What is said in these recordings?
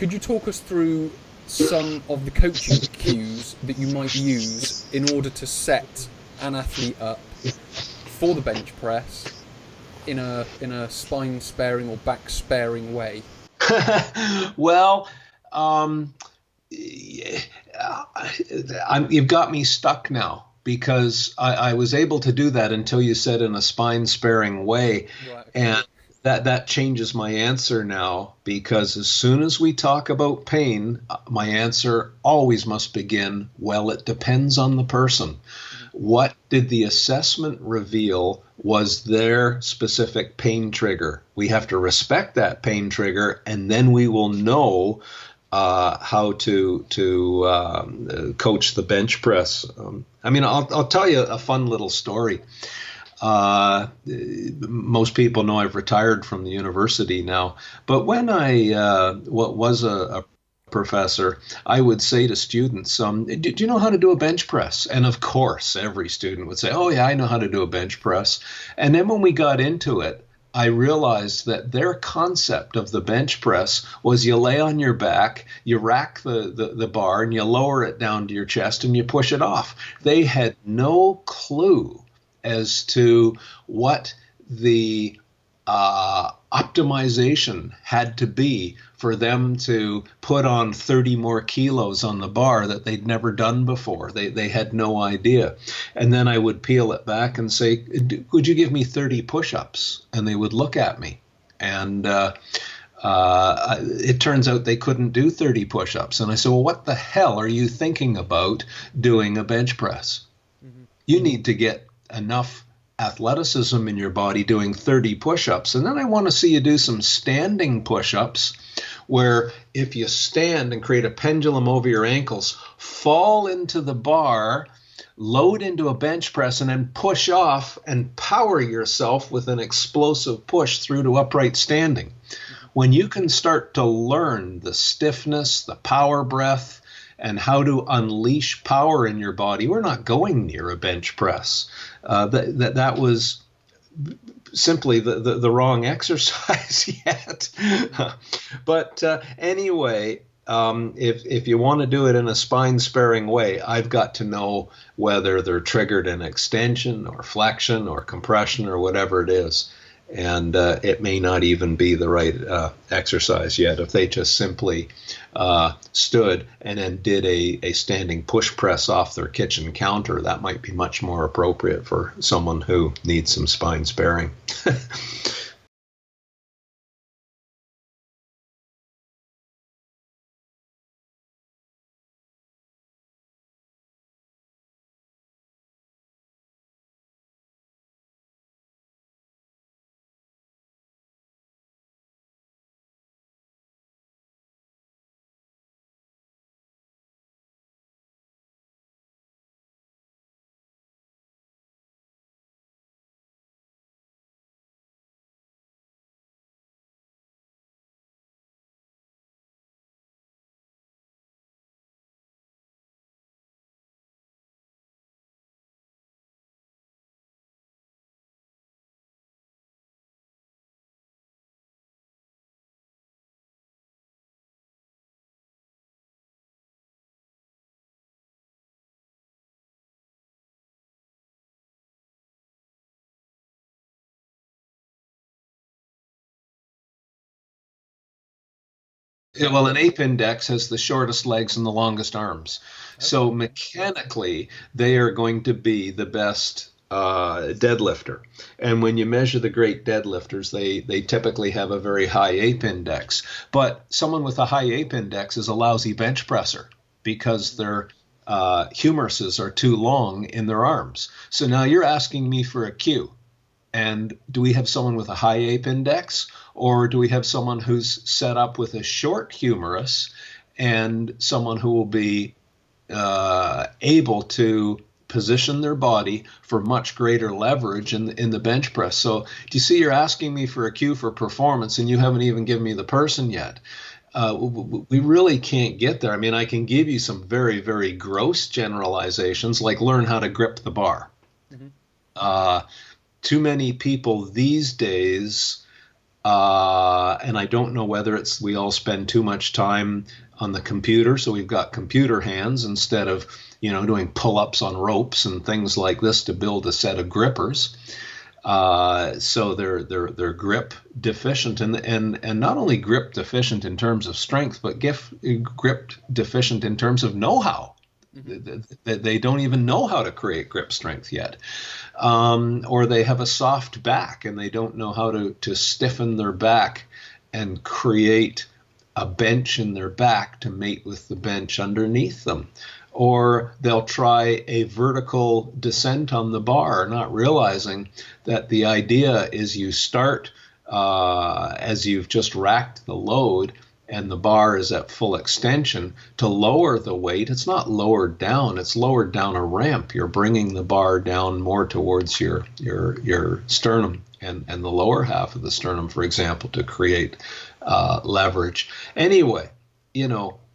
Could you talk us through some of the coaching cues that you might use in order to set an athlete up for the bench press in a spine sparing or back sparing way? Well, you've got me stuck now, because I was able to do that until you said in a spine sparing way. Right. And that changes my answer now, because as soon as we talk about pain, my answer always must begin, well, it depends on the person. What did the assessment reveal was their specific pain trigger? We have to respect that pain trigger, and then we will know how to coach the bench press. I'll tell you a fun little story. Most people know I've retired from the university now, but when I was a professor, I would say to students, do you know how to do a bench press? And of course, every student would say, oh yeah, I know how to do a bench press. And then when we got into it, I realized that their concept of the bench press was you lay on your back, you rack the bar, and you lower it down to your chest, and you push it off. They had no clue as to what the optimization had to be for them to put on 30 more kilos on the bar that they'd never done before. They had no idea. And then I would peel it back and say, would you give me 30 push-ups? And they would look at me. And it turns out they couldn't do 30 push-ups. And I said, well, what the hell are you thinking about doing a bench press? Mm-hmm. You need to get enough athleticism in your body doing 30 push-ups. And then I want to see you do some standing push-ups, where if you stand and create a pendulum over your ankles, fall into the bar, load into a bench press, and then push off and power yourself with an explosive push through to upright standing. When you can start to learn the stiffness, the power breath, and how to unleash power in your body, we're not going near a bench press. That was simply the wrong exercise yet. But anyway, if you want to do it in a spine-sparing way, I've got to know whether they're triggered in extension or flexion or compression or whatever it is. And it may not even be the right exercise yet. If they just simply stood and then did a standing push press off their kitchen counter, that might be much more appropriate for someone who needs some spine sparing. Yeah, well, an ape index has the shortest legs and the longest arms. So mechanically, they are going to be the best deadlifter. And when you measure the great deadlifters, they typically have a very high ape index. But someone with a high ape index is a lousy bench presser, because their humeruses are too long in their arms. So now you're asking me for a cue. And do we have someone with a high ape index, or do we have someone who's set up with a short humerus and someone who will be able to position their body for much greater leverage in the bench press? So do you see, you're asking me for a cue for performance, and you haven't even given me the person yet. We really can't get there. I mean, I can give you some very, very gross generalizations, like learn how to grip the bar. Mm-hmm. Too many people these days And I don't know whether it's we all spend too much time on the computer, so we've got computer hands instead of, doing pull-ups on ropes and things like this to build a set of grippers. So they're grip deficient, and not only grip deficient in terms of strength, but grip deficient in terms of know-how. They don't even know how to create grip strength yet. Or they have a soft back and they don't know how to stiffen their back and create a bench in their back to mate with the bench underneath them. Or they'll try a vertical descent on the bar, not realizing that the idea is you start as you've just racked the load and the bar is at full extension. To lower the weight, it's not lowered down, it's lowered down a ramp. You're bringing the bar down more towards your sternum and the lower half of the sternum, for example, to create leverage. Anyway,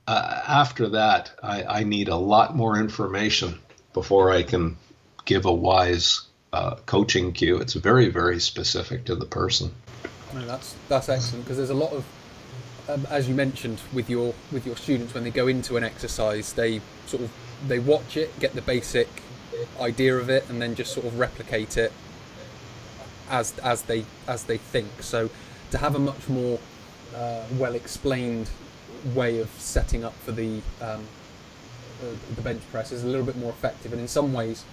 after that, I need a lot more information before I can give a wise coaching cue. It's very, very specific to the person. No, that's excellent, because there's a lot of, as you mentioned, with your students, when they go into an exercise, they watch it, get the basic idea of it, and then just sort of replicate it as they think. So to have a much more well explained way of setting up for the bench press is a little bit more effective, and in some ways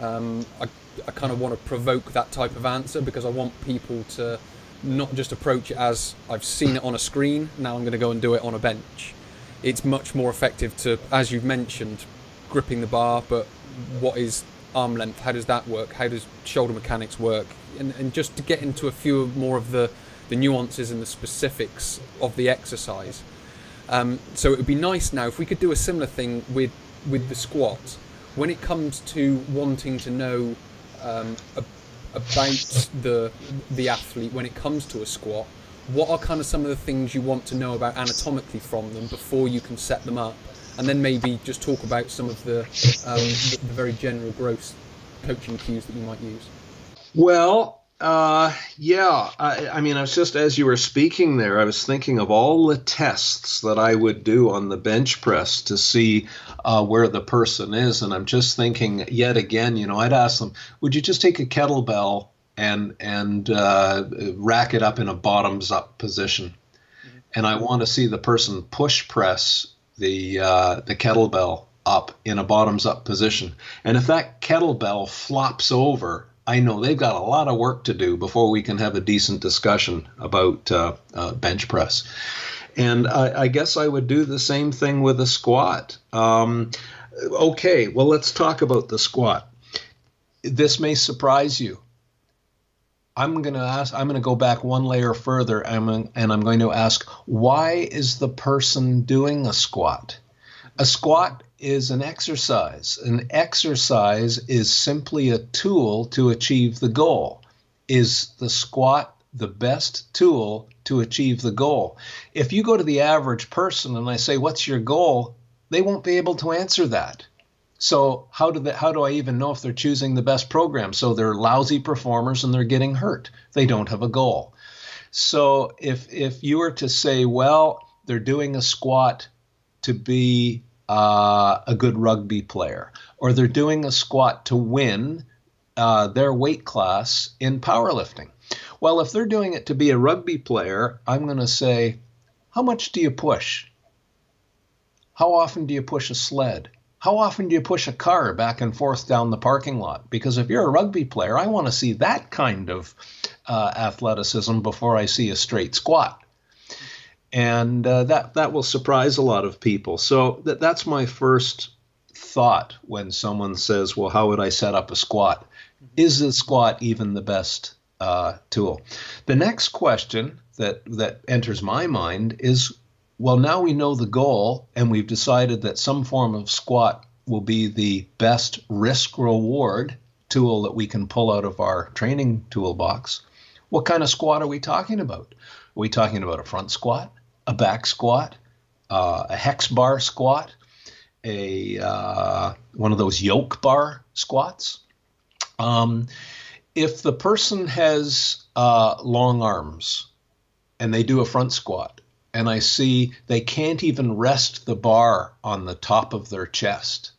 I kind of want to provoke that type of answer, because I want people to not just approach it as I've seen it on a screen, now I'm going to go and do it on a bench. It's much more effective to, as you've mentioned, gripping the bar, but what is arm length, how does that work, how does shoulder mechanics work, and just to get into a few more of the nuances and the specifics of the exercise. So it would be nice now if we could do a similar thing with the squat. When it comes to wanting to know about the athlete when it comes to a squat, what are kind of some of the things you want to know about anatomically from them before you can set them up, and then maybe just talk about some of the very general gross coaching cues that you might use? Well, yeah, I mean, I was just, as you were speaking there, I was thinking of all the tests that I would do on the bench press to see where the person is. And I'm just thinking yet again, I'd ask them, would you just take a kettlebell and rack it up in a bottoms up position? Mm-hmm. And I want to see the person push press the kettlebell up in a bottoms up position. And if that kettlebell flops over, I know they've got a lot of work to do before we can have a decent discussion about bench press. And I guess I would do the same thing with a squat. Okay, well, let's talk about the squat. This may surprise you. I'm going to go back one layer further, and I'm going to ask, why is the person doing a squat? A squat is an exercise. An exercise is simply a tool to achieve the goal. Is the squat the best tool to achieve the goal? If you go to the average person and I say, what's your goal? They won't be able to answer that. So how do I even know if they're choosing the best program? So they're lousy performers and they're getting hurt. They don't have a goal. So if you were to say, well, they're doing a squat to be a good rugby player, or they're doing a squat to win their weight class in powerlifting. Well, if they're doing it to be a rugby player, I'm going to say, how much do you push? How often do you push a sled? How often do you push a car back and forth down the parking lot? Because if you're a rugby player, I want to see that kind of athleticism before I see a straight squat. And that will surprise a lot of people. So that's my first thought when someone says, well, how would I set up a squat? Is the squat even the best tool? The next question that enters my mind is, well, now we know the goal and we've decided that some form of squat will be the best risk-reward tool that we can pull out of our training toolbox. What kind of squat are we talking about? Are we talking about a front squat, a back squat, a hex bar squat, one of those yoke bar squats? If the person has long arms, and they do a front squat, and I see they can't even rest the bar on the top of their chest.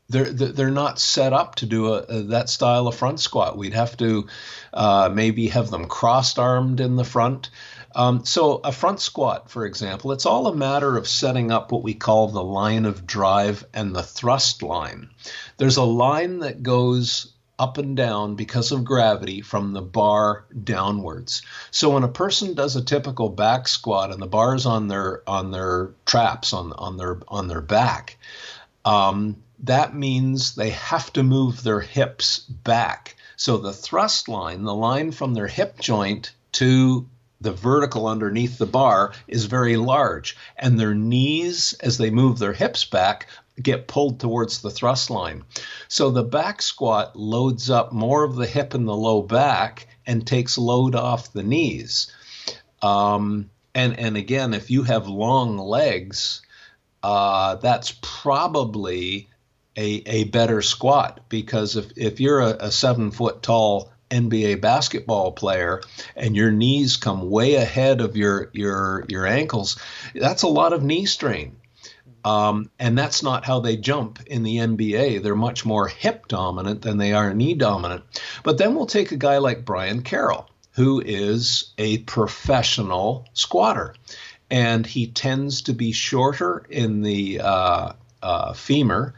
They're not set up to do that style of front squat. We'd have to maybe have them crossed-armed in the front. So a front squat, for example, it's all a matter of setting up what we call the line of drive and the thrust line. There's a line that goes up and down because of gravity from the bar downwards. So when a person does a typical back squat and the bar's on their traps on their back, that means they have to move their hips back. So the thrust line, the line from their hip joint to the vertical underneath the bar, is very large, and their knees, as they move their hips back, get pulled towards the thrust line. So the back squat loads up more of the hip and the low back and takes load off the knees. And again, if you have long legs, that's probably a better squat, because if you're a 7-foot tall NBA basketball player and your knees come way ahead of your ankles, that's a lot of knee strain. And that's not how they jump in the NBA. They're much more hip dominant than they are knee dominant. But then we'll take a guy like Brian Carroll, who is a professional squatter, and he tends to be shorter in the femur.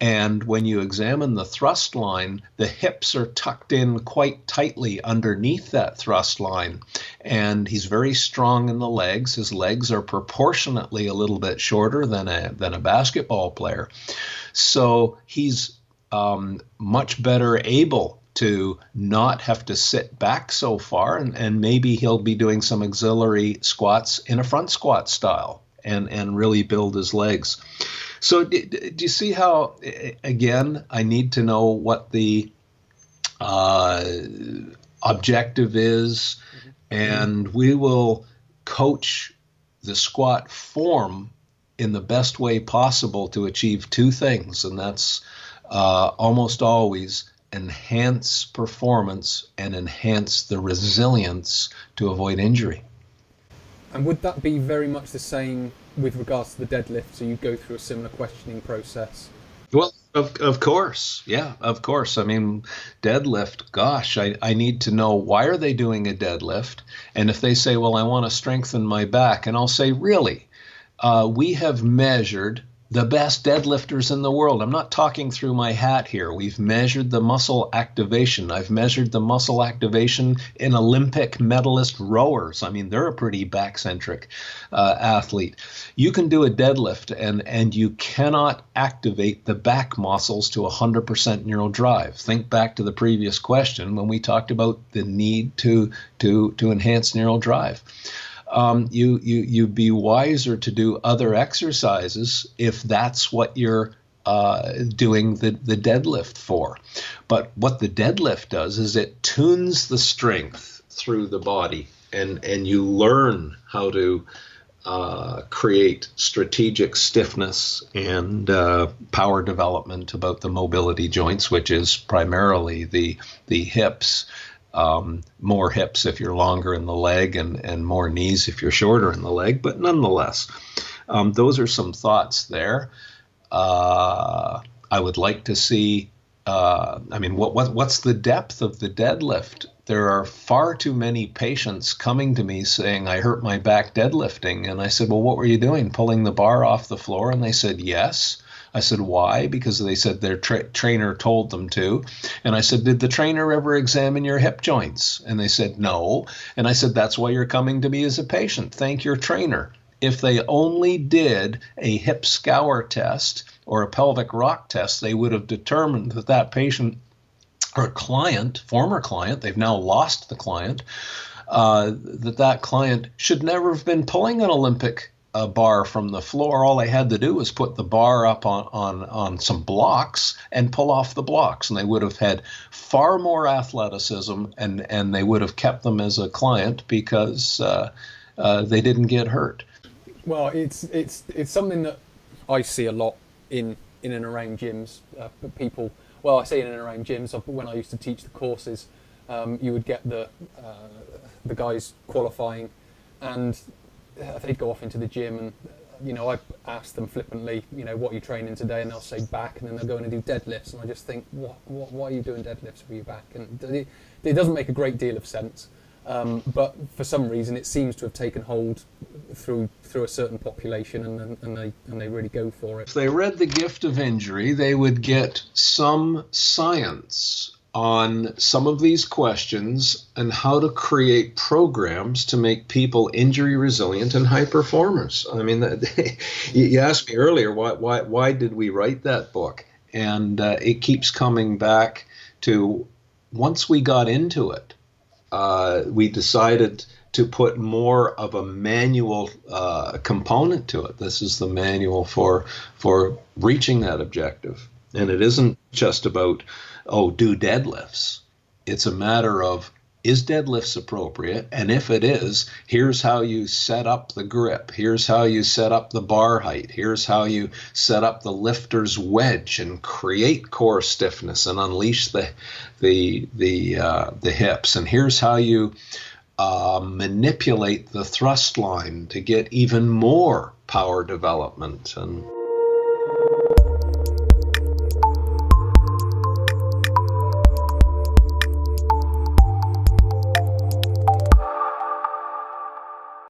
And when you examine the thrust line, the hips are tucked in quite tightly underneath that thrust line. And he's very strong in the legs. His legs are proportionately a little bit shorter than a basketball player. So he's much better able to not have to sit back so far. And maybe he'll be doing some auxiliary squats in a front squat style and really build his legs. So do you see how, again, I need to know what the objective is, and we will coach the squat form in the best way possible to achieve two things, and that's almost always enhance performance and enhance the resilience to avoid injury. And would that be very much the same with regards to the deadlift? So you go through a similar questioning process? Well, of course. Yeah, of course. I mean, deadlift, gosh, I need to know, why are they doing a deadlift? And if they say, well, I want to strengthen my back, and I'll say, really? We have measured the best deadlifters in the world. I'm not talking through my hat here. We've measured the muscle activation. I've measured the muscle activation in Olympic medalist rowers. I mean, they're a pretty back-centric athlete. You can do a deadlift and you cannot activate the back muscles to 100% neural drive. Think back to the previous question when we talked about the need to enhance neural drive. You'd be wiser to do other exercises if that's what you're doing the deadlift for. But what the deadlift does is it tunes the strength through the body, and you learn how to create strategic stiffness and power development about the mobility joints, which is primarily the hips. More hips if you're longer in the leg, and more knees if you're shorter in the leg. But nonetheless, those are some thoughts there. I would like to see, what's the depth of the deadlift? There are far too many patients coming to me saying, I hurt my back deadlifting. And I said, well, what were you doing? Pulling the bar off the floor? And they said, yes. I said, why? Because they said their trainer told them to. And I said, did the trainer ever examine your hip joints? And they said, no. And I said, that's why you're coming to me as a patient. Thank your trainer. If they only did a hip scour test or a pelvic rock test, they would have determined that patient or client, former client, they've now lost the client, that client should never have been pulling an Olympic a bar from the floor. All I had to do was put the bar up on some blocks and pull off the blocks, and they would have had far more athleticism, and they would have kept them as a client because they didn't get hurt. Well, it's something that I see a lot in and around gyms. People, well, I say in and around gyms, but when I used to teach the courses, you would get the guys qualifying, and they'd go off into the gym, and I ask them flippantly, what are you training today, and they'll say back, and then they'll go in and do deadlifts, and I just think, why are you doing deadlifts with your back? And it doesn't make a great deal of sense, but for some reason it seems to have taken hold through a certain population, and they really go for it. If they read The Gift of Injury, they would get some science on some of these questions and how to create programs to make people injury resilient and high performers. I mean, you asked me earlier, why did we write that book? And it keeps coming back to, once we got into it, we decided to put more of a manual component to it. This is the manual for reaching that objective. And it isn't just about, do deadlifts. It's a matter of, is deadlifts appropriate? And if it is, here's how you set up the grip. Here's how you set up the bar height. Here's how you set up the lifter's wedge and create core stiffness and unleash the hips. And here's how you manipulate the thrust line to get even more power development. And